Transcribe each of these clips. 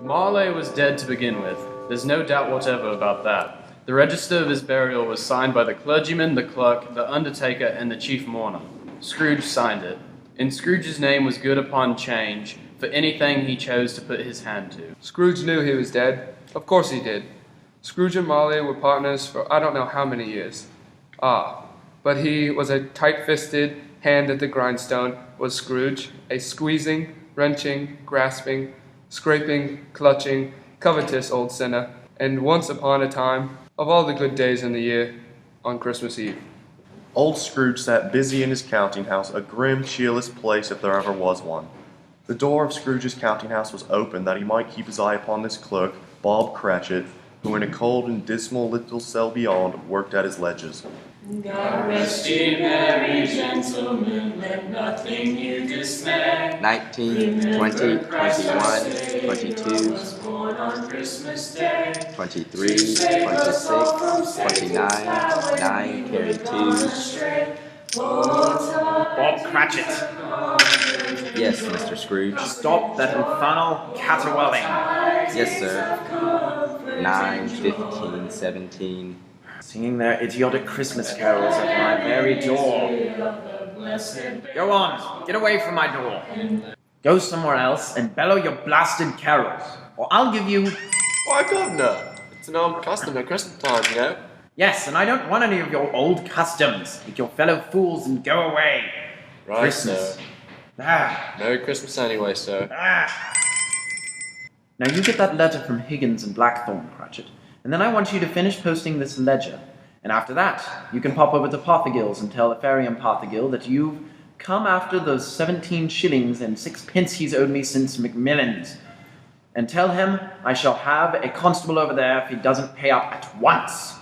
Marley was dead to begin with. There's no doubt whatever about that. The register of his burial was signed by the clergyman, the clerk, the undertaker, and the chief mourner. Scrooge signed it. In Scrooge's name was good upon change for anything he chose to put his hand to. Scrooge knew he was dead. Of course he did. Scrooge and Marley were partners for I don't know how many years. But he was a tight-fisted hand at the grindstone, was Scrooge, a squeezing, wrenching, grasping, scraping, clutching, covetous old sinner, and once upon a time, of all the good days in the year, on Christmas Eve. Old Scrooge sat busy in his counting house, a grim, cheerless place if there ever was one. The door of Scrooge's counting house was open that he might keep his eye upon this clerk, Bob Cratchit, who in a cold and dismal little cell beyond worked at his ledgers. God rest ye merry gentlemen, let nothing you dismay. 19, 20, 21, 22, Was born on Christmas Day. 23, 26, 29, 9, carry 2. Bob Cratchit. Yes, Mr. Scrooge. Stop that infernal caterwauling. Yes, sir. 9, 15, 17. Singing their idiotic Christmas carols at my very door. Go on, get away from my door. Go somewhere else and bellow your blasted carols, or I'll give you... Why, Governor? It's an old custom at Christmas time, you know. Yes, and I don't want any of your old customs. Take your fellow fools and go away. Right, Christmas. sir. Merry Christmas anyway, sir. Now you get that letter from Higgins and Blackthorn, Cratchit, and then I want you to finish posting this ledger. And after that, you can pop over to Parthagill's and tell the fairy in Parthagill that you've come after those 17 shillings and 6 pence he's owed me since Macmillan's. And tell him I shall have a constable over there if he doesn't pay up at once.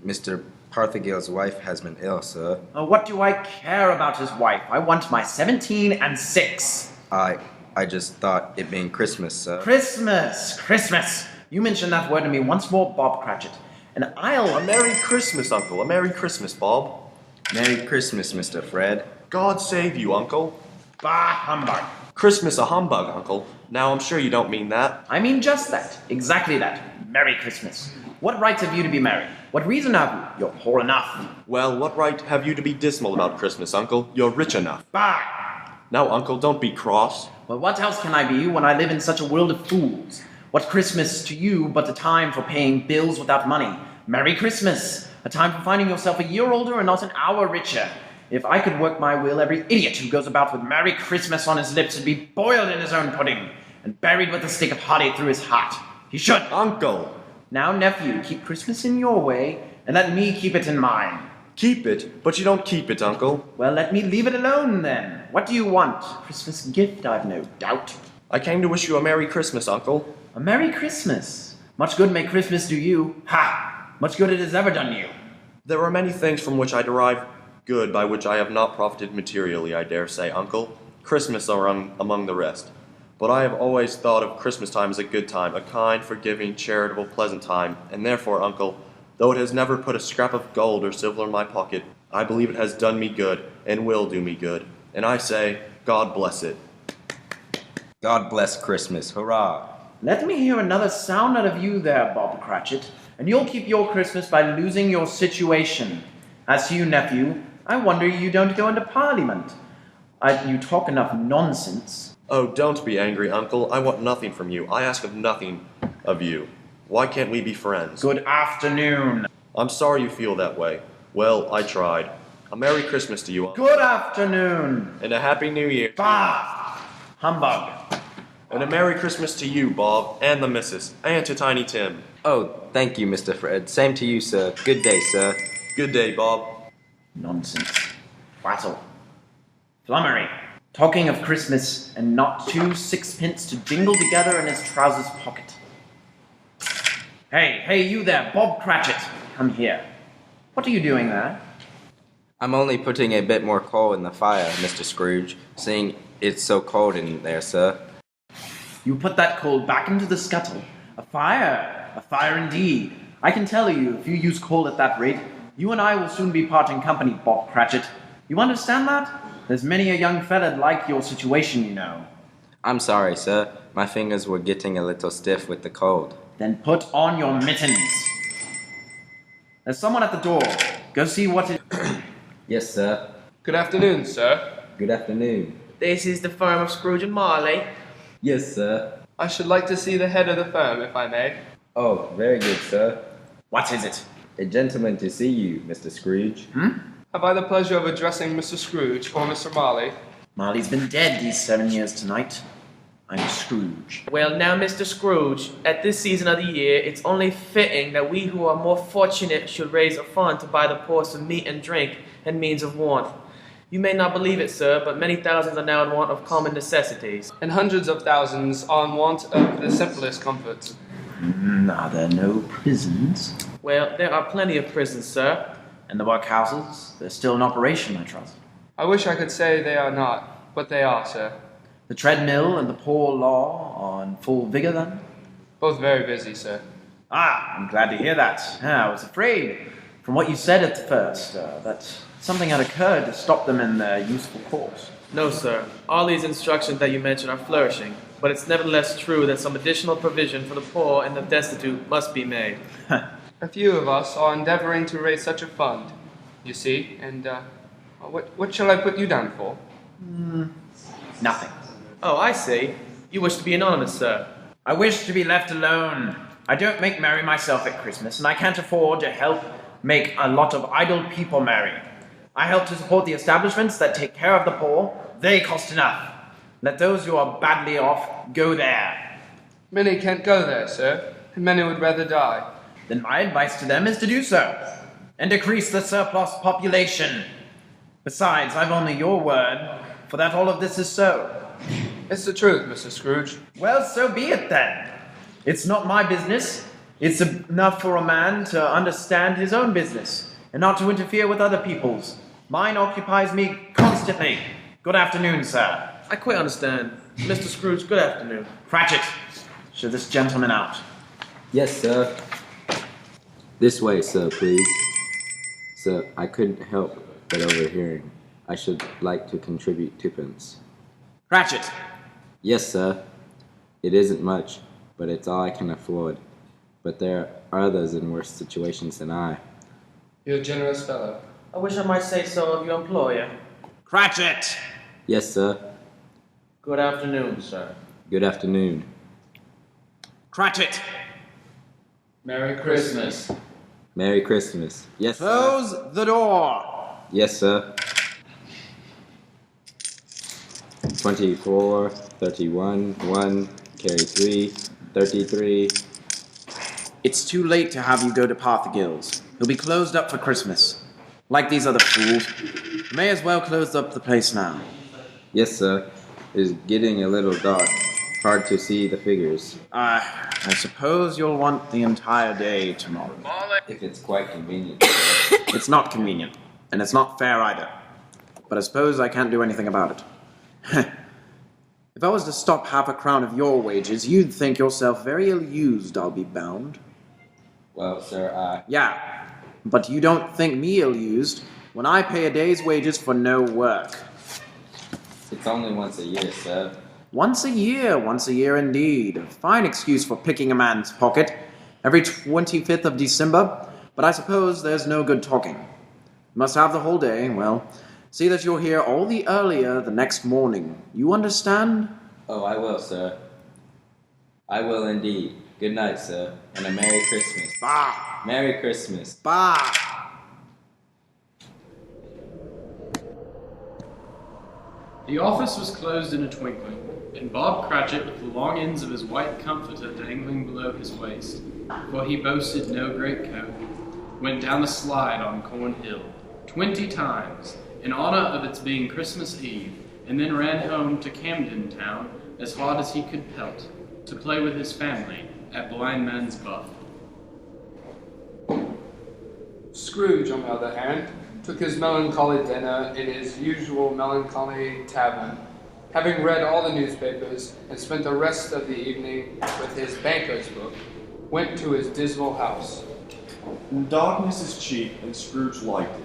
Mr. Parthagill's wife has been ill, sir. Oh, what do I care about his wife? I want my 17 and 6. I just thought it being Christmas, sir. Christmas. You mentioned that word to me once more, Bob Cratchit, and A Merry Christmas, Uncle. A Merry Christmas, Bob. Merry Christmas, Mr. Fred. God save you, Uncle. Bah, humbug. Christmas a humbug, Uncle. Now I'm sure you don't mean that. I mean just that. Exactly that. Merry Christmas. What right have you to be merry? What reason have you? You're poor enough. Well, what right have you to be dismal about Christmas, Uncle? You're rich enough. Bah! Now, Uncle, don't be cross. Well, what else can I be when I live in such a world of fools? What Christmas to you but a time for paying bills without money? Merry Christmas! A time for finding yourself a year older and not an hour richer. If I could work my will, every idiot who goes about with Merry Christmas on his lips would be boiled in his own pudding and buried with a stick of holly through his heart. He should. Uncle! Now, nephew, keep Christmas in your way and let me keep it in mine. Keep it, but you don't keep it, Uncle. Well, let me leave it alone then. What do you want? Christmas gift, I've no doubt. I came to wish you a Merry Christmas, Uncle. A Merry Christmas. Much good may Christmas do you. Ha! Much good it has ever done you. There are many things from which I derive good by which I have not profited materially, I dare say, Uncle. Christmas are among the rest. But I have always thought of Christmas time as a good time, a kind, forgiving, charitable, pleasant time, and therefore, Uncle, though it has never put a scrap of gold or silver in my pocket, I believe it has done me good, and will do me good. And I say, God bless it. God bless Christmas. Hurrah! Let me hear another sound out of you there, Bob Cratchit, and you'll keep your Christmas by losing your situation. As to you, nephew, I wonder you don't go into Parliament. You talk enough nonsense. Oh, don't be angry, Uncle. I want nothing from you. I ask of nothing of you. Why can't we be friends? Good afternoon. I'm sorry you feel that way. Well, I tried. A Merry Christmas to you, Uncle. Good afternoon. And a Happy New Year. Bah! Humbug. And a Merry Christmas to you, Bob, and the missus, and to Tiny Tim. Oh, thank you, Mr. Fred. Same to you, sir. Good day, sir. Good day, Bob. Nonsense. Wattle. Flummery. Talking of Christmas and not 2 sixpence to jingle together in his trousers pocket. Hey, you there, Bob Cratchit. Come here. What are you doing there? I'm only putting a bit more coal in the fire, Mr. Scrooge, seeing it's so cold in there, sir. You put that coal back into the scuttle. A fire indeed. I can tell you, if you use coal at that rate, you and I will soon be parting company, Bob Cratchit. You understand that? There's many a young fella'd like your situation, you know. I'm sorry, sir. My fingers were getting a little stiff with the cold. Then put on your mittens. There's someone at the door. Go see what it... Yes, sir. Good afternoon, sir. Good afternoon. This is the firm of Scrooge and Marley. Yes, sir. I should like to see the head of the firm, if I may. Oh, very good, sir. What is it? A gentleman to see you, Mr. Scrooge. Have I the pleasure of addressing Mr. Scrooge or Mr. Marley? Marley's been dead these 7 years tonight. I'm Scrooge. Well, now, Mr. Scrooge, at this season of the year, it's only fitting that we who are more fortunate should raise a fund to buy the poor some meat and drink and means of warmth. You may not believe it, sir, but many thousands are now in want of common necessities. And hundreds of thousands are in want of the simplest comforts. Are there no prisons? Well, there are plenty of prisons, sir. And the workhouses? They're still in operation, I trust. I wish I could say they are not, but they are, sir. The treadmill and the poor law are in full vigor, then? Both very busy, sir. Ah, I'm glad to hear that. I was afraid, from what you said at the first, that something had occurred to stop them in their useful course. No, sir. All these instructions that you mentioned are flourishing, but it's nevertheless true that some additional provision for the poor and the destitute must be made. A few of us are endeavoring to raise such a fund, you see, and what shall I put you down for? Nothing. Oh, I see. You wish to be anonymous, sir. I wish to be left alone. I don't make merry myself at Christmas, and I can't afford to help make a lot of idle people merry. I help to support the establishments that take care of the poor. They cost enough. Let those who are badly off go there. Many can't go there, sir, and many would rather die. Then my advice to them is to do so, and decrease the surplus population. Besides, I've only your word, for that all of this is so. It's the truth, Mr. Scrooge. Well, so be it then. It's not my business. It's enough for a man to understand his own business, and not to interfere with other people's. Mine occupies me constantly. Good afternoon, sir. I quite understand. Mr. Scrooge, good afternoon. Cratchit, show this gentleman out. Yes, sir. This way, sir, please. Sir, I couldn't help but overhearing. I should like to contribute 2p. Cratchit. Yes, sir. It isn't much, but it's all I can afford. But there are others in worse situations than I. You're a generous fellow. I wish I might say so of your employer. Cratchit. Yes, sir. Good afternoon, sir. Good afternoon. Cratchit. Merry Christmas. Merry Christmas. Yes, sir. Close the door. Yes, sir. 24, 31, 1, carry 3, 33. It's too late to have you go to Parthagil's. He'll be closed up for Christmas. Like these other fools. May as well close up the place now. Yes, sir. It is getting a little dark. Hard to see the figures. I suppose you'll want the entire day tomorrow. If it's quite convenient, sir. It's not convenient, and it's not fair either. But I suppose I can't do anything about it. If I was to stop half a crown of your wages, you'd think yourself very ill-used, I'll be bound. Well, sir, Yeah, but you don't think me ill-used when I pay a day's wages for no work. it's only once a year, sir. Once a year indeed. A fine excuse for picking a man's pocket every 25th of December, but I suppose there's no good talking. You must have the whole day. Well, see that you're here all the earlier the next morning. You understand? Oh, I will, sir. I will indeed. Good night, sir, and a Merry Christmas. Bah! Merry Christmas. Bah! The office was closed in a twinkling, and Bob Cratchit, with the long ends of his white comforter dangling below his waist, for he boasted no great coat, went down the slide on Corn Hill 20 times in honor of its being Christmas Eve, and then ran home to Camden Town as hard as he could pelt, to play with his family at Blind Man's Buff. Scrooge, on the other hand, took his melancholy dinner in his usual melancholy tavern, having read all the newspapers and spent the rest of the evening with his banker's book, went to his dismal house. Darkness is cheap, and Scrooge liked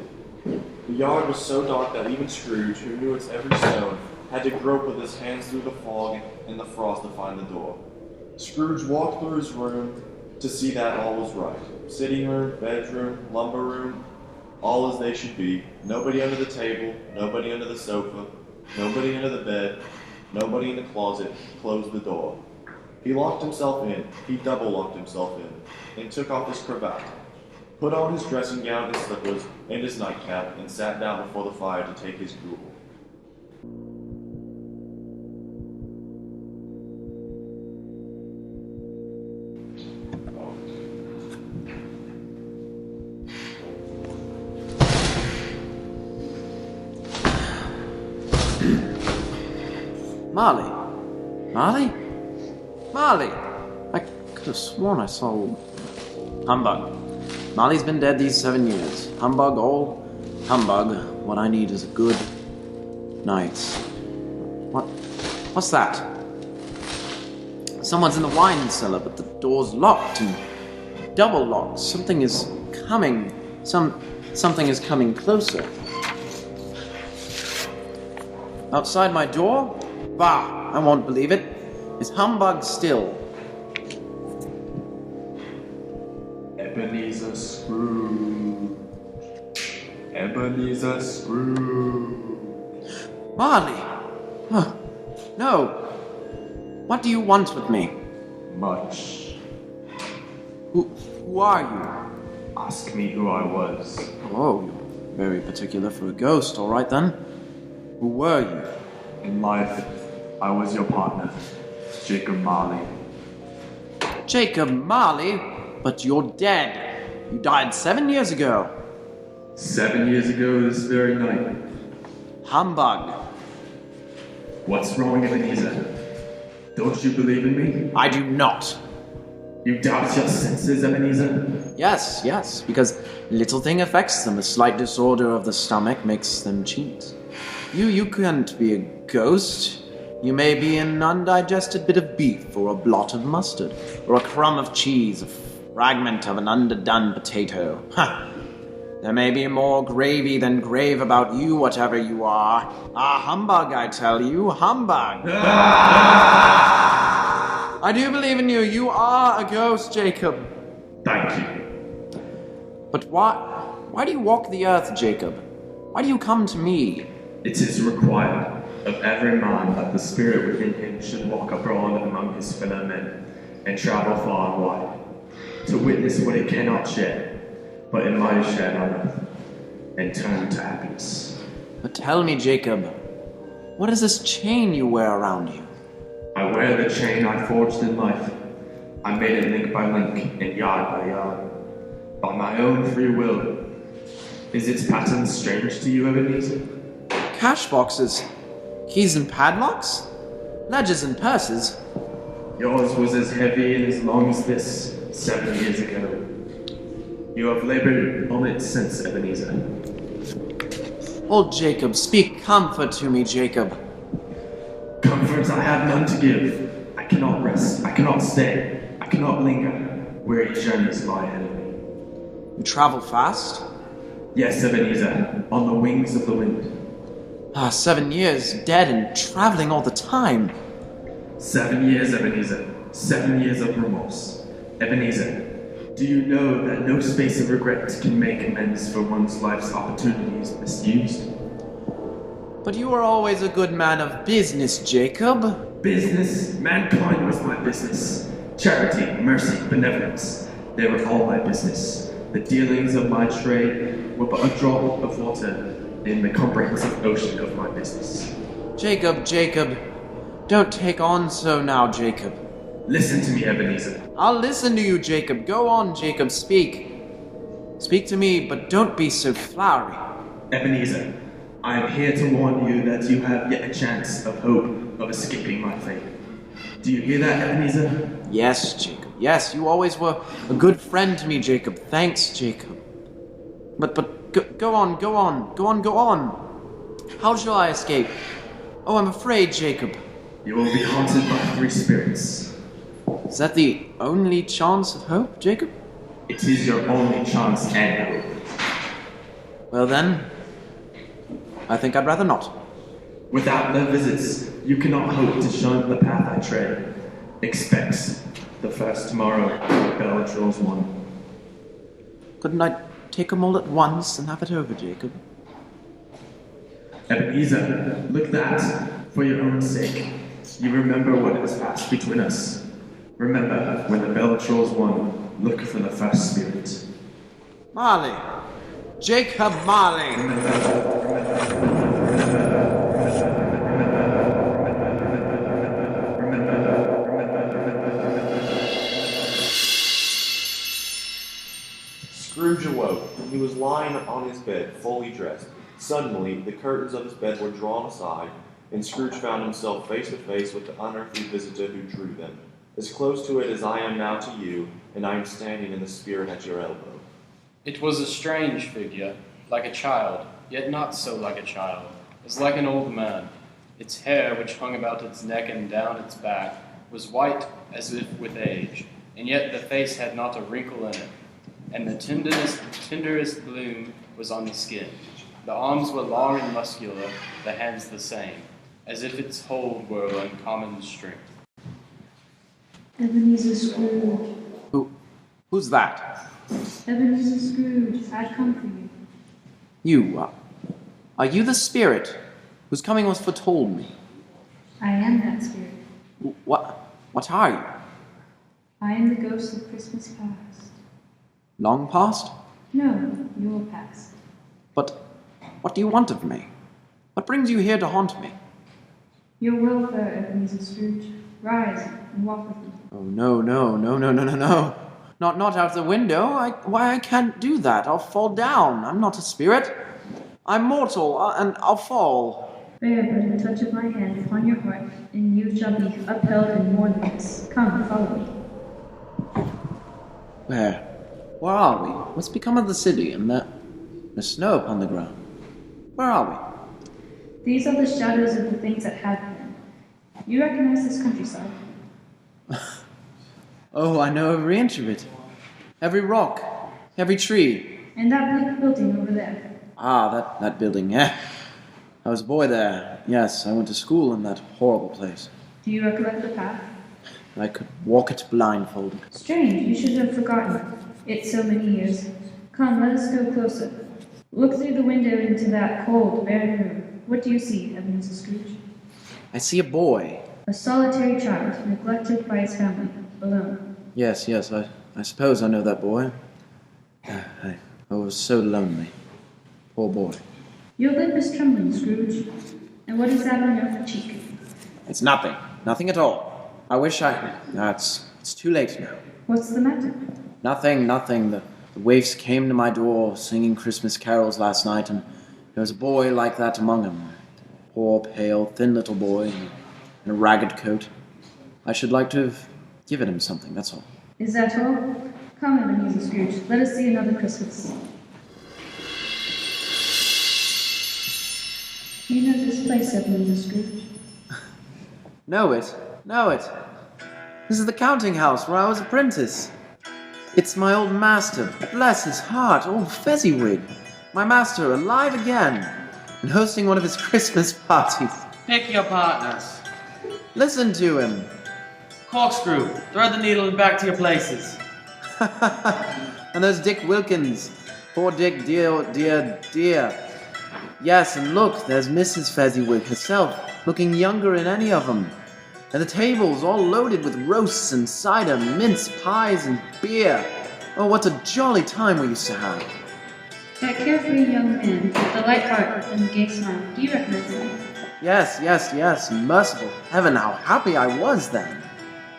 it. The yard was so dark that even Scrooge, who knew its every stone, had to grope with his hands through the fog and the frost to find the door. Scrooge walked through his room to see that all was right. Sitting room, bedroom, lumber room, all as they should be. Nobody under the table, nobody under the sofa, nobody under the bed, nobody in the closet. Closed the door. He locked himself in, he double-locked himself in, and took off his cravat, put on his dressing gown and slippers and his nightcap, and sat down before the fire to take his gruel. Marley? Marley? Marley! I could have sworn I saw... Humbug. Marley's been dead these 7 years. Humbug, all humbug. What I need is a good night's... What's that? Someone's in the wine cellar, but the door's locked and double locked. Something is coming. Something is coming closer. Outside my door? Bah! I won't believe it. Is Humbug still? Ebenezer Scrooge. Ebenezer Scrooge. Marley! Huh. No. What do you want with me? Much. Who are you? Ask me who I was. Oh, you're very particular for a ghost. All right then. Who were you? In life, I was your partner, Jacob Marley. Jacob Marley? But you're dead. You died 7 years ago. 7 years ago this very night. Humbug. What's wrong, Ebenezer? Don't you believe in me? I do not. You doubt your senses, Ebenezer? Yes, because little thing affects them. A slight disorder of the stomach makes them cheat. You can't be a ghost. You may be an undigested bit of beef, or a blot of mustard, or a crumb of cheese, a fragment of an underdone potato. Ha! There may be more gravy than grave about you, whatever you are. Ah, humbug, I tell you, humbug! I do believe in you. You are a ghost, Jacob. Thank you. But why do you walk the earth, Jacob? Why do you come to me? It is required of every man that the spirit within him should walk abroad among his fellow men, and travel far and wide, to witness what it cannot share, but it might share on earth, and turn to happiness. But tell me, Jacob, what is this chain you wear around you? I wear the chain I forged in life. I made it link by link, and yard by yard, by my own free will. Is its pattern strange to you, Ebenezer? Cash boxes, keys and padlocks, ledgers and purses. Yours was as heavy and as long as this 7 years ago. You have labored on it since, Ebenezer. Oh, Jacob, speak comfort to me, Jacob. Comforts I have none to give. I cannot rest, I cannot stay, I cannot linger. Weary journeys lie ahead of me. You travel fast? Yes, Ebenezer, on the wings of the wind. 7 years, dead and traveling all the time. 7 years, Ebenezer. 7 years of remorse. Ebenezer, do you know that no space of regret can make amends for one's life's opportunities misused? But you are always a good man of business, Jacob. Business? Mankind was my business. Charity, mercy, benevolence, they were all my business. The dealings of my trade were but a drop of water in the comprehensive ocean of my business. Jacob, don't take on so now, Jacob. Listen to me, Ebenezer. I'll listen to you, Jacob. Go on, Jacob, speak. Speak to me, but don't be so flowery. Ebenezer, I am here to warn you that you have yet a chance of hope of escaping my fate. Do you hear that, Ebenezer? Yes, Jacob. Yes, you always were a good friend to me, Jacob. Thanks, Jacob. But go on. How shall I escape? Oh, I'm afraid, Jacob. You will be haunted by 3 spirits. Is that the only chance of hope, Jacob? It is your only chance and hope. Well then, I think I'd rather not. Without their visits, you cannot hope to shun the path I tread. Expects the first tomorrow, the bell draws one. Couldn't I take 'em all at once and have it over, Jacob? Ebenezer, look that, for your own sake. You remember what has passed between us. Remember, when the bell draws one, look for the first spirit. Marley! Jacob Marley! Scrooge awoke. He was lying on his bed, fully dressed. Suddenly, the curtains of his bed were drawn aside, and Scrooge found himself face to face with the unearthly visitor who drew them. As close to it as I am now to you, and I am standing in the spirit at your elbow. It was a strange figure, like a child, yet not so like a child, as like an old man. Its hair, which hung about its neck and down its back, was white as if with age, and yet the face had not a wrinkle in it, and the tenderest bloom was on the skin. The arms were long and muscular, the hands the same, as if its hold were of uncommon strength. Ebenezer Scrooge. Who's that? Ebenezer Scrooge, I've come for you. You, are you the spirit whose coming was foretold me? I am that spirit. What are you? I am the ghost of Christmas past. Long past? No, your past. But what do you want of me? What brings you here to haunt me? Your welfare, Ebenezer Scrooge. Rise and walk with me. Oh, no. Not out the window. I can't do that. I'll fall down. I'm not a spirit. I'm mortal, and I'll fall. Bear but a touch of my hand upon your heart, and you shall be upheld in more than this. Come, follow me. Where are we? What's become of the city and the snow upon the ground? Where are we? These are the shadows of the things that have been. You recognize this countryside? Oh, I know every inch of it. Every rock, every tree. And that bleak building over there. Ah, that building, yeah. I was a boy there. Yes, I went to school in that horrible place. Do you recollect the path? I could walk it blindfolded. Strange, you should have forgotten. It's so many years. Come, let us go closer. Look through the window into that cold, barren room. What do you see, Ebenezer Scrooge? I see a boy. A solitary child, neglected by his family, alone. Yes, I suppose I know that boy. I was so lonely. Poor boy. Your lip is trembling, Scrooge. And what is that on your cheek? It's nothing. Nothing at all. I wish I... No, it's too late now. What's the matter? Nothing. The waifs came to my door singing Christmas carols last night, and there was a boy like that among them. A poor, pale, thin little boy in a ragged coat. I should like to have given him something, that's all. Is that all? Come, Ebenezer Scrooge. Let us see another Christmas. You know this place, Ebenezer Scrooge? Know it. This is the counting house where I was apprentice. It's my old master, bless his heart, old Fezziwig. My master, alive again, and hosting one of his Christmas parties. Pick your partners. Listen to him. Corkscrew, thread the needle and back to your places. And there's Dick Wilkins. Poor Dick, dear. Yes, and look, there's Mrs. Fezziwig herself, looking younger in any of them. And the tables all loaded with roasts and cider, mince pies and beer. Oh, what a jolly time we used to have. That carefree young man with the light heart and the gay smile. Do you recognize him? Yes. Merciful heaven, how happy I was then.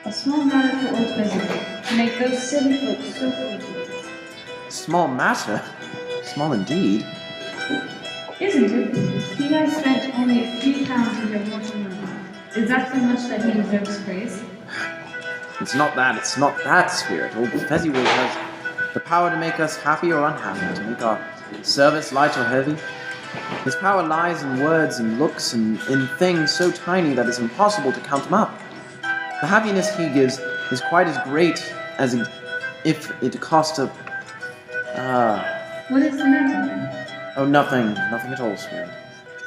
A small matter for old Fezziwig to make those silly folks so pleased. Small matter? Small indeed. Isn't it? He has spent only a few pounds of your mortal money. Is that so much that he deserves praise? It's not that, Spirit. Old Fezziwig has the power to make us happy or unhappy, to make our service light or heavy. His power lies in words and looks and in things so tiny that it's impossible to count them up. The happiness he gives is quite as great as if it cost a... What is the matter? Oh, nothing at all, Spirit.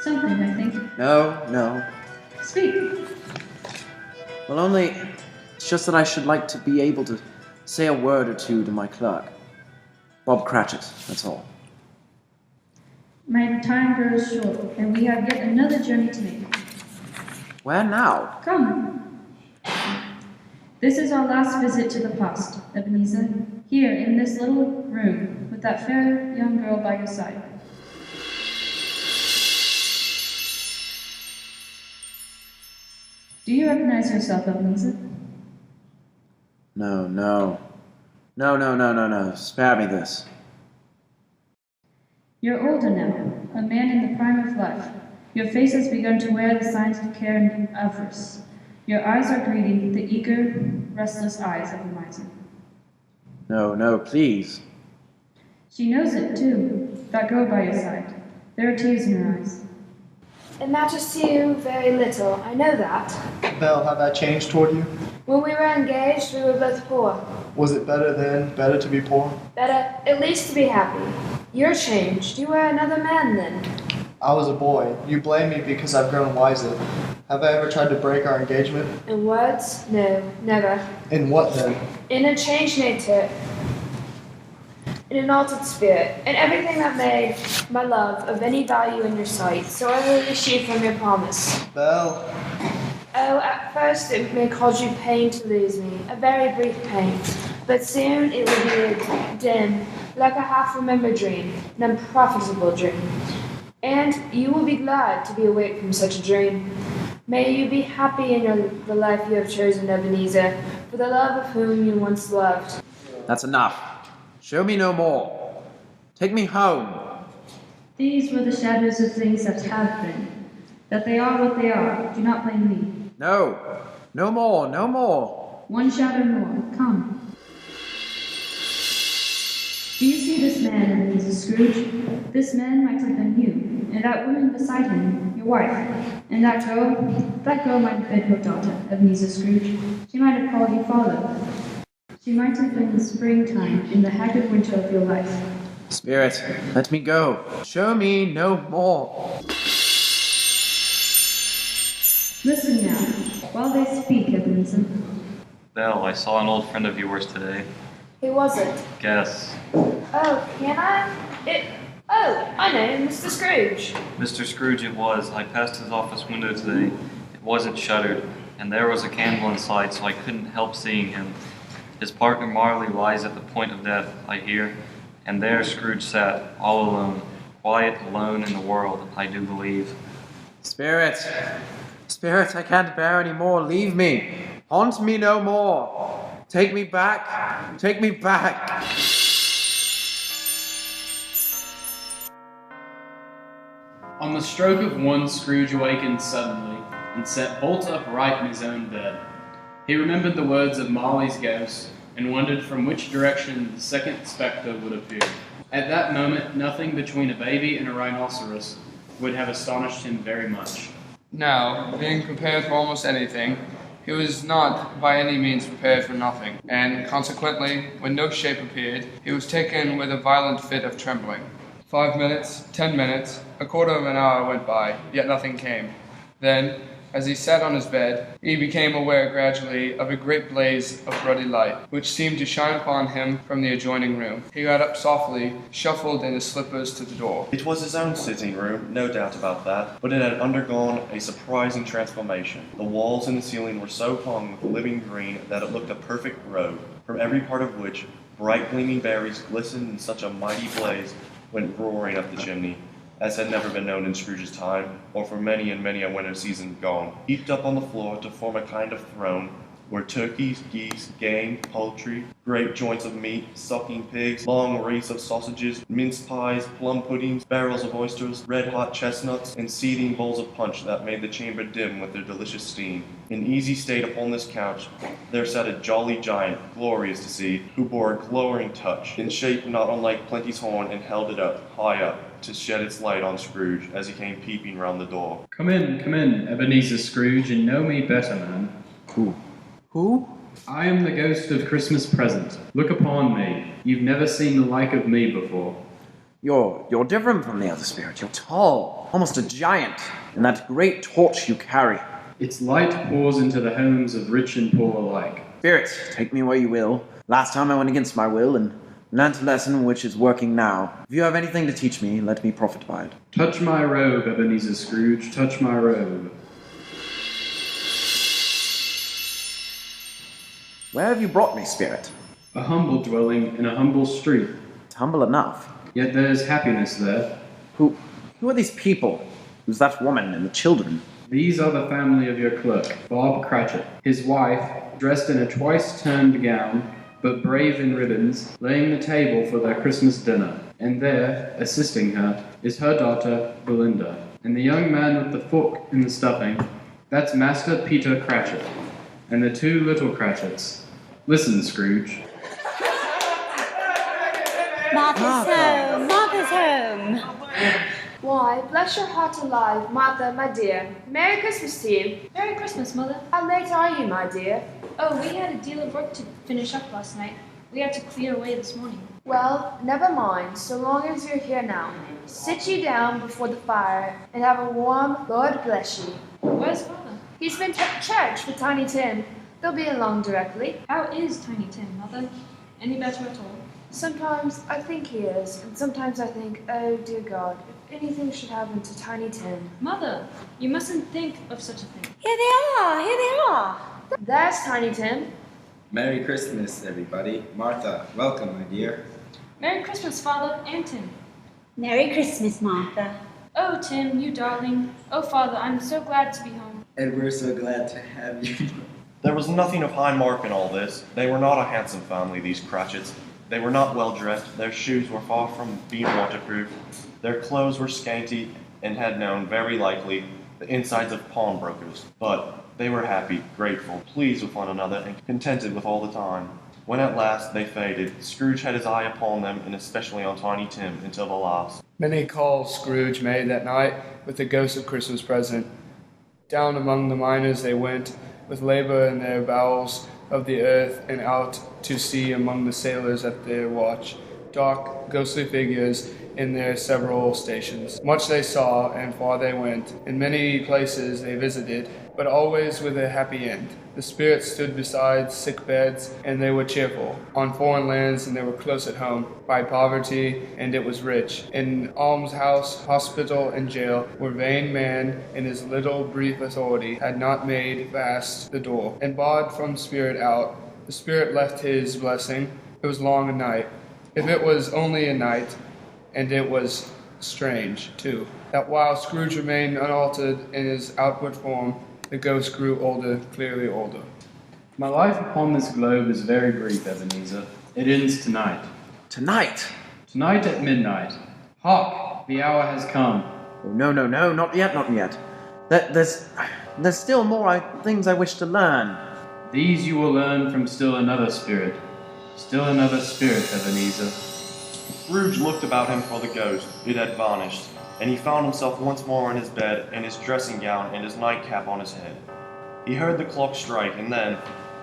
Something, I think. No. Speak. Well, only it's just that I should like to be able to say a word or two to my clerk. Bob Cratchit, that's all. My time grows short, and we have yet another journey to make. Where now? Come. This is our last visit to the past, Ebenezer. Here, in this little room, with that fair young girl by your side. Do you recognize yourself, Ebenezer? No. Spare me this. You're older now, a man in the prime of life. Your face has begun to wear the signs of care and avarice. Your eyes are greedy, the eager, restless eyes of a miser. No, please. She knows it, too, that girl by your side. There are tears in her eyes. It matters to you very little, I know that. Belle, have I changed toward you? When we were engaged, we were both poor. Was it better then, better to be poor? Better, at least to be happy. You're changed. You were another man then. I was a boy. You blame me because I've grown wiser. Have I ever tried to break our engagement? In words? No, never. In what then? In a changed nature. In an altered spirit. In everything that made my love of any value in your sight. So I release you from your promise. Belle. Oh, at first it may cause you pain to lose me. A very brief pain. But soon it will be a dim, like a half-remembered dream, an unprofitable dream. And you will be glad to be awake from such a dream. May you be happy in the life you have chosen, Ebenezer, for the love of whom you once loved. That's enough. Show me no more. Take me home. These were the shadows of things that have been. That they are what they are. Do not blame me. No more. One shadow more. Come. Do you see this man, Ebenezer Scrooge? This man might have been you, and that woman beside him, your wife. And that girl might have been your daughter, Ebenezer Scrooge. She might have called you father. She might have been the springtime in the haggard winter of your life. Spirit, let me go. Show me no more. Listen now, while they speak, Ebenezer. Belle, I saw an old friend of yours today. Who was it? Guess. Oh, can I? I know, Mr. Scrooge. Mr. Scrooge it was. I passed his office window today. It wasn't shuttered, and there was a candle inside, so I couldn't help seeing him. His partner Marley lies at the point of death, I hear, and there Scrooge sat, all alone, quiet, alone in the world, I do believe. Spirit, I can't bear any more. Leave me. Haunt me no more. Take me back. On the stroke of one, Scrooge awakened suddenly and sat bolt upright in his own bed. He remembered the words of Marley's ghost and wondered from which direction the second spectre would appear. At that moment, nothing between a baby and a rhinoceros would have astonished him very much. Now, being prepared for almost anything, he was not by any means prepared for nothing, and consequently, when no shape appeared, he was taken with a violent fit of trembling. 5 minutes, 10 minutes, a quarter of an hour went by, yet nothing came. Then, as he sat on his bed, he became aware gradually of a great blaze of ruddy light, which seemed to shine upon him from the adjoining room. He got up softly, shuffled in his slippers to the door. It was his own sitting room, no doubt about that, but it had undergone a surprising transformation. The walls and the ceiling were so hung with living green that it looked a perfect robe, from every part of which bright gleaming berries glistened in such a mighty blaze went roaring up the chimney, as had never been known in Scrooge's time, or for many and many a winter season gone, heaped up on the floor to form a kind of throne, where turkeys, geese, game, poultry, great joints of meat, sucking pigs, long wreaths of sausages, minced pies, plum puddings, barrels of oysters, red-hot chestnuts, and seething bowls of punch that made the chamber dim with their delicious steam. In easy state upon this couch, there sat a jolly giant, glorious to see, who bore a glowing touch, in shape not unlike Plenty's horn, and held it up, high up, to shed its light on Scrooge as he came peeping round the door. Come in, Ebenezer Scrooge, and know me better, man. Who? I am the ghost of Christmas present. Look upon me. You've never seen the like of me before. You're different from the other spirit. You're tall, almost a giant, and that great torch you carry. Its light pours into the homes of rich and poor alike. Spirit, take me where you will. Last time I went against my will and learnt a lesson which is working now. If you have anything to teach me, let me profit by it. Touch my robe, Ebenezer Scrooge, touch my robe. Where have you brought me, Spirit? A humble dwelling in a humble street. It's humble enough. Yet there is happiness there. Who are these people? Who's that woman and the children? These are the family of your clerk, Bob Cratchit. His wife, dressed in a twice-turned gown, but brave in ribbons, laying the table for their Christmas dinner. And there, assisting her, is her daughter, Belinda. And the young man with the fork in the stuffing, that's Master Peter Cratchit. And the two little Cratchits. Listen, Scrooge. Martha's home! Martha's home! Why, bless your heart alive, Martha, my dear. Merry Christmas to you. Merry Christmas, Mother. How late are you, my dear? Oh, we had a deal of work to finish up last night. We had to clear away this morning. Well, never mind, so long as you're here now. Sit you down before the fire and have a warm Lord bless you. Where's Father? He's been to church with Tiny Tim. They'll be along directly. How is Tiny Tim, Mother? Any better at all? Sometimes I think he is, and sometimes I think, oh dear God, if anything should happen to Tiny Tim. Mother, you mustn't think of such a thing. Here they are! Here they are! There's Tiny Tim. Merry Christmas, everybody. Martha, welcome, my dear. Merry Christmas, Father and Tim. Merry Christmas, Martha. Oh, Tim, you darling. Oh, Father, I'm so glad to be home. And we're so glad to have you. There was nothing of high mark in all this. They were not a handsome family, these Cratchits. They were not well dressed. Their shoes were far from being waterproof. Their clothes were scanty and had known, very likely, the insides of pawnbrokers. But they were happy, grateful, pleased with one another, and contented with all the time. When at last they faded, Scrooge had his eye upon them, and especially on Tiny Tim, until the last. Many calls Scrooge made that night with the ghost of Christmas present. Down among the miners they went, with labor in their bowels of the earth, and out to sea among the sailors at their watch, dark, ghostly figures in their several stations. Much they saw, and far they went. In many places they visited, but always with a happy end. The spirits stood beside sick beds, and they were cheerful. On foreign lands, and they were close at home. By poverty, and it was rich. In almshouse, hospital, and jail, where vain man, in his little brief authority, had not made fast the door, and barred from spirit out. The spirit left his blessing. It was long a night. If it was only a night, and it was strange, too, that while Scrooge remained unaltered in his outward form, the ghost grew older, clearly older. My life upon this globe is very brief, Ebenezer. It ends tonight. Tonight? Tonight at midnight. Hark! The hour has come. Oh, no, not yet, not yet. There's still more things I wish to learn. These you will learn from still another spirit. Still another spirit, Ebenezer. Scrooge looked about him for the ghost. It had vanished, and he found himself once more in his bed, in his dressing gown and his nightcap on his head. He heard the clock strike, and then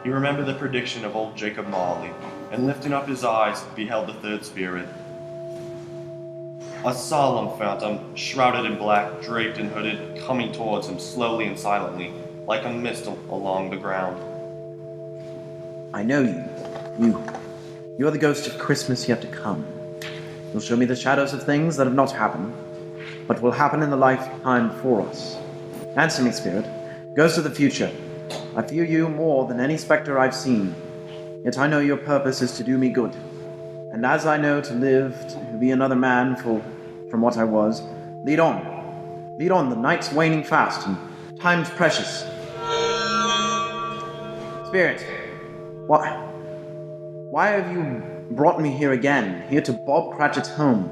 he remembered the prediction of old Jacob Marley, and lifting up his eyes, beheld the third spirit. A solemn phantom, shrouded in black, draped and hooded, coming towards him slowly and silently, like a mist along the ground. I know you. You are the ghost of Christmas yet to come. You'll show me the shadows of things that have not happened, but will happen in the lifetime before us. Answer me, spirit, ghost of the future. I fear you more than any spectre I've seen, yet I know your purpose is to do me good. And as I know to live, to be another man from what I was, lead on. Lead on, the night's waning fast, and time's precious. Spirit, why have you brought me here again, here to Bob Cratchit's home?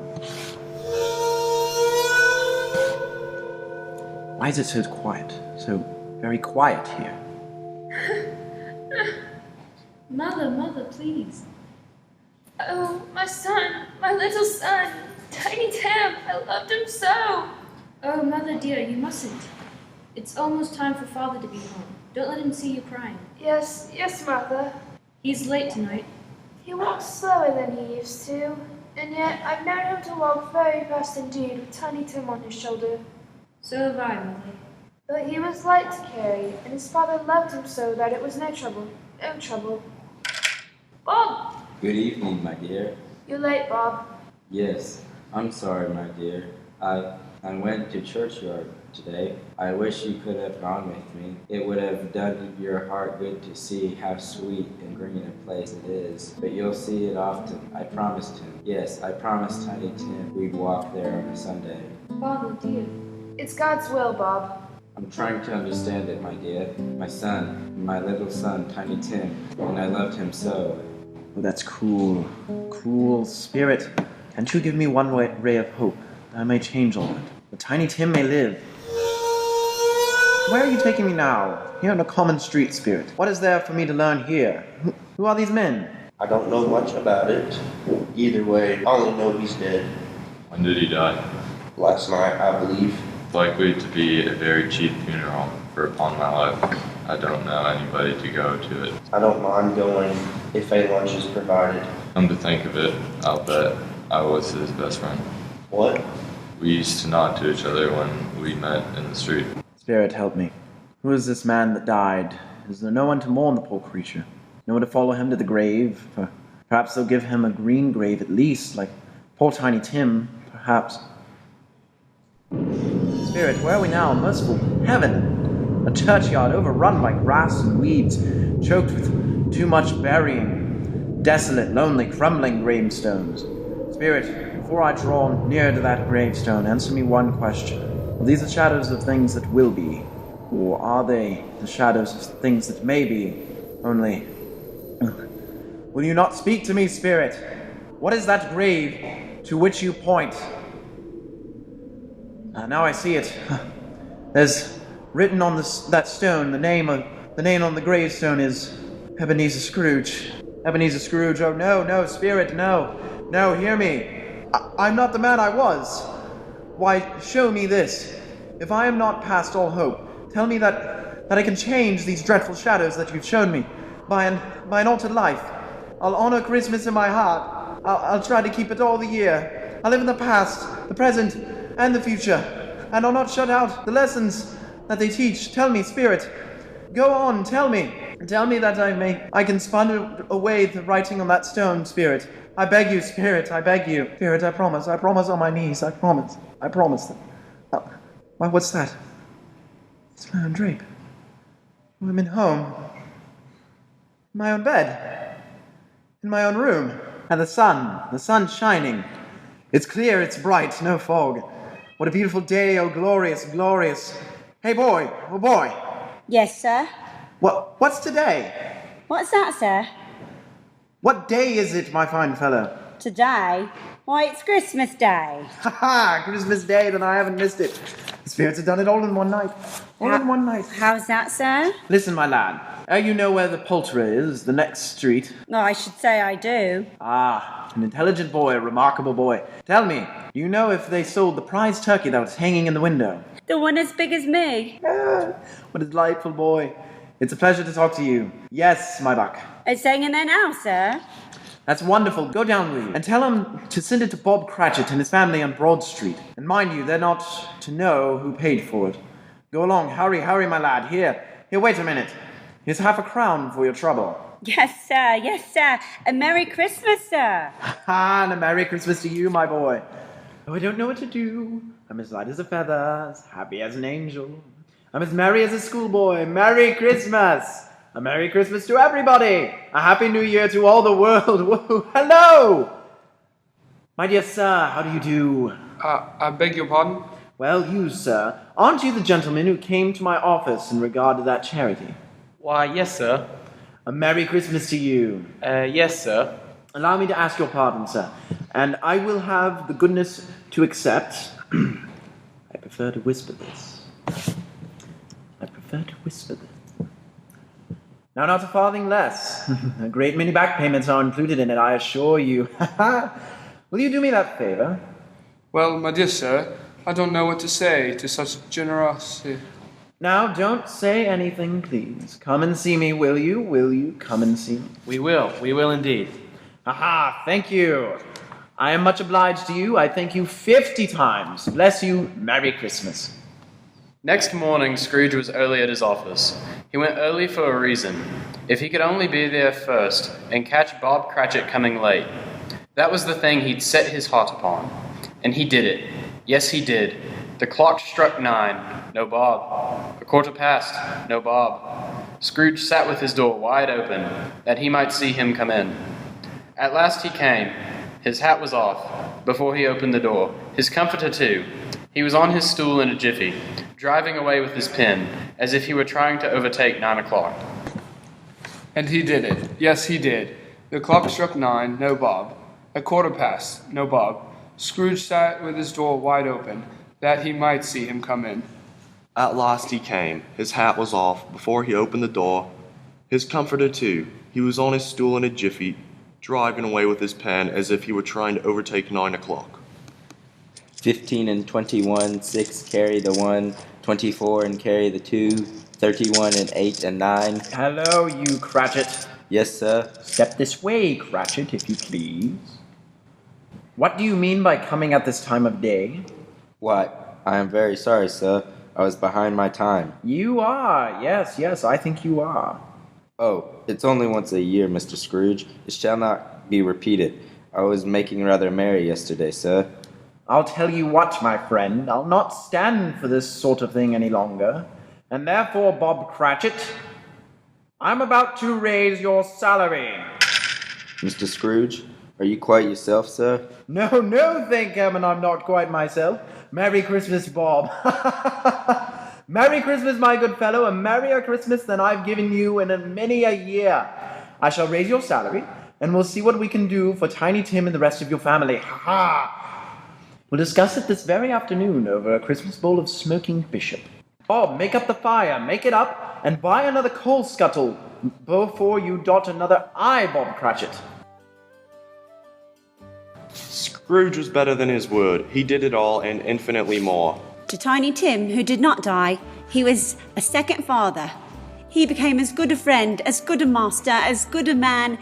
Why is it so quiet, so very quiet here? Mother, please. Oh, my son, my little son, Tiny Tim, I loved him so. Oh, Mother dear, you mustn't. It's almost time for Father to be home. Don't let him see you crying. Yes, Martha. He's late tonight. He walks slower than he used to. And yet I've known him to walk very fast indeed with Tiny Tim on his shoulder. So have I, Mother. But he was light to carry, and his father loved him so that it was no trouble. No trouble. Bob! Good evening, my dear. You're late, Bob. Yes, I'm sorry, my dear. I went to churchyard today. I wish you could have gone with me. It would have done your heart good to see how sweet and green a place it is. But you'll see it often. I promised him. Yes, I promised Tiny Tim we'd walk there on a Sunday. Father, dear. It's God's will, Bob. I'm trying to understand it, my dear. My son, my little son, Tiny Tim, and I loved him so. Oh, that's cool. Cool spirit. Can't you give me one ray of hope that I may change all that? The Tiny Tim may live. Where are you taking me now? Here on a common street, spirit. What is there for me to learn here? Who are these men? I don't know much about it. Either way, I only know he's dead. When did he die? Last night, I believe. It's likely to be a very cheap funeral, for upon my life, I don't know anybody to go to it. I don't mind going if a lunch is provided. Come to think of it, I'll bet I was his best friend. What? We used to nod to each other when we met in the street. Spirit, help me. Who is this man that died? Is there no one to mourn the poor creature? No one to follow him to the grave? Perhaps they'll give him a green grave at least, like poor Tiny Tim, perhaps. Spirit, where are we now? Merciful heaven! A churchyard overrun by grass and weeds, choked with too much burying. Desolate, lonely, crumbling gravestones. Spirit, before I draw near to that gravestone, answer me one question. Are these the shadows of things that will be? Or are they the shadows of things that may be? Only... Will you not speak to me, Spirit? What is that grave to which you point? Now I see it. There's written on that stone, the name on the gravestone is Ebenezer Scrooge. Ebenezer Scrooge, oh no, Spirit, no, hear me. I'm not the man I was. Why, show me this. If I am not past all hope, tell me that I can change these dreadful shadows that you've shown me by an altered life. I'll honor Christmas in my heart. I'll try to keep it all the year. I'll live in the past, the present, and the future. And I'll not shut out the lessons that they teach. Tell me, Spirit. Go on, tell me. Tell me that I can spun away the writing on that stone, Spirit. I beg you, Spirit, I beg you. Spirit, I promise on my knees, I promise. Why, what's that? It's my own drape. I'm in home. In my own bed. In my own room. And the sun's shining. It's clear, it's bright, no fog. What a beautiful day, oh glorious, glorious. Hey boy, oh boy. Yes, sir. What's today? What's that, sir? What day is it, my fine fellow? Today? Why, it's Christmas Day. Ha ha! Christmas Day, then I haven't missed it. The spirits have done it all in one night. In one night. How's that, sir? Listen, my lad. You know where the poulterer is, the next street? Oh, I should say I do. An intelligent boy, a remarkable boy. Tell me, do you know if they sold the prize turkey that was hanging in the window? The one as big as me. What a delightful boy. It's a pleasure to talk to you. Yes, my buck. It's hanging there now, sir. That's wonderful. Go down with you. And tell him to send it to Bob Cratchit and his family on Broad Street. And mind you, they're not to know who paid for it. Go along. Hurry, my lad. Here, wait a minute. Here's half a crown for your trouble. Yes, sir. A Merry Christmas, sir. And a Merry Christmas to you, my boy. Oh, I don't know what to do. I'm as light as a feather, as happy as an angel. I'm as merry as a schoolboy. Merry Christmas! A Merry Christmas to everybody! A Happy New Year to all the world! Whoa, hello! My dear sir, how do you do? I beg your pardon? Well, you, sir, aren't you the gentleman who came to my office in regard to that charity? Why, yes, sir. A Merry Christmas to you. Yes, sir. Allow me to ask your pardon, sir, and I will have the goodness to accept... I prefer to whisper this. Now, not a farthing less. A great many back payments are included in it, I assure you. Will you do me that favor? Well, my dear sir, I don't know what to say to such generosity. Now, don't say anything, please. Come and see me, will you? Will you come and see me? We will indeed. Aha, thank you. I am much obliged to you. I thank you 50 times. Bless you. Merry Christmas. Next morning, Scrooge was early at his office. He went early for a reason. If he could only be there first and catch Bob Cratchit coming late. That was the thing he'd set his heart upon. And he did it. Yes, he did. The clock struck 9. No Bob. A quarter past. No Bob. Scrooge sat with his door wide open, that he might see him come in. At last he came. His hat was off, before he opened the door. His comforter, too. He was on his stool in a jiffy, driving away with his pen, as if he were trying to overtake 9 o'clock. And he did it. Yes, he did. The clock struck 9. No Bob. A quarter past. No Bob. Scrooge sat with his door wide open, that he might see him come in. At last he came. His hat was off, before he opened the door. His comforter, too. He was on his stool in a jiffy, driving away with his pen, as if he were trying to overtake 9 o'clock. 15 and 21, 6 carry the 1, 24 and carry the 2, 31 and 8 and 9. Hello, you Cratchit. Yes, sir. Step this way, Cratchit, if you please. What do you mean by coming at this time of day? What? I am very sorry, sir. I was behind my time. You are. Yes, I think you are. Oh, it's only once a year, Mr. Scrooge. It shall not be repeated. I was making rather merry yesterday, sir. I'll tell you what, my friend, I'll not stand for this sort of thing any longer. And therefore, Bob Cratchit, I'm about to raise your salary. Mr. Scrooge, are you quite yourself, sir? No, thank heaven I'm not quite myself. Merry Christmas, Bob. Merry Christmas, my good fellow, a merrier Christmas than I've given you in many a year. I shall raise your salary, and we'll see what we can do for Tiny Tim and the rest of your family. Ha-ha! We'll discuss it this very afternoon over a Christmas bowl of smoking bishop. Bob, make up the fire, make it up, and buy another coal scuttle before you dot another I, Bob Cratchit. Scrooge was better than his word. He did it all and infinitely more. To Tiny Tim, who did not die, he was a second father. He became as good a friend, as good a master, as good a man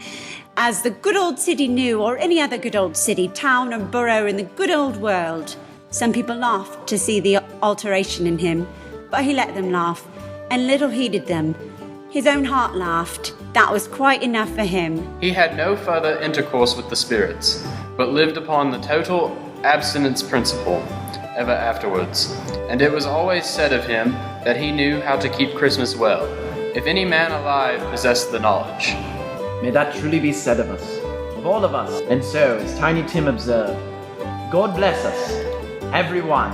as the good old city knew, or any other good old city, town or borough in the good old world. Some people laughed to see the alteration in him, but he let them laugh, and little heeded them. His own heart laughed. That was quite enough for him. He had no further intercourse with the spirits, but lived upon the total abstinence principle ever afterwards. And it was always said of him that he knew how to keep Christmas well, if any man alive possessed the knowledge. May that truly be said of us, of all of us. And so, as Tiny Tim observed, God bless us, everyone.